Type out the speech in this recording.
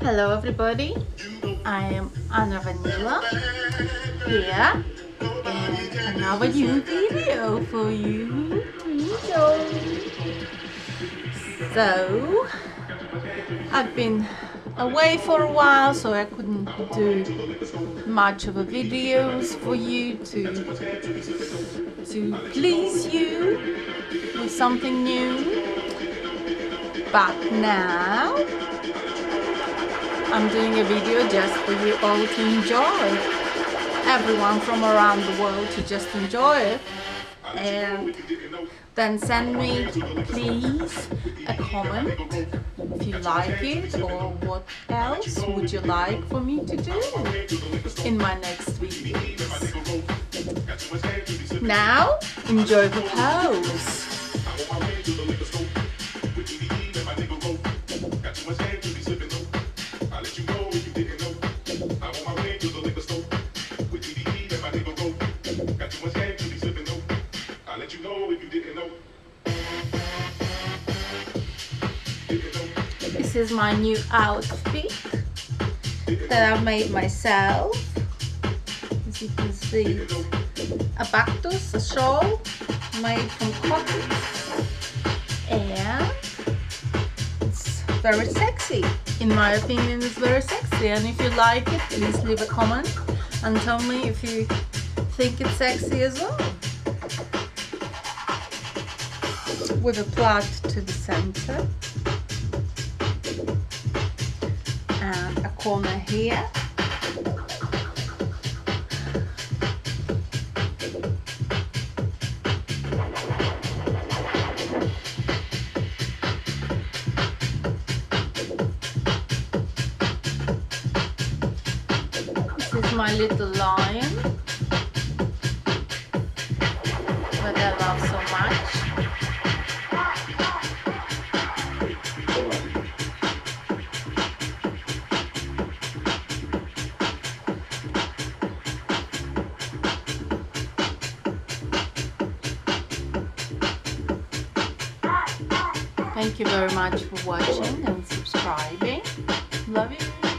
Hello everybody, I am Vanila here and another new video for you to enjoy. So, I've been away for a while, so I couldn't do much of a videos for you to please you with something new. But now I'm doing a video just for you all to enjoy. Everyone from around the world to just enjoy it. And then send me, please, a comment if you like it or what else would you like for me to do in my next videos. Now, enjoy the pose. This is my new outfit that I made myself. As you can see, it's a Baktus, a shawl made from cotton, and it's very sexy. In my opinion, it's very sexy, and if you like it, please leave a comment and tell me if you think it's sexy as well. With a plait to the center and a corner here. This is my little lion that I love so much. Thank you very much for watching and subscribing. Love you.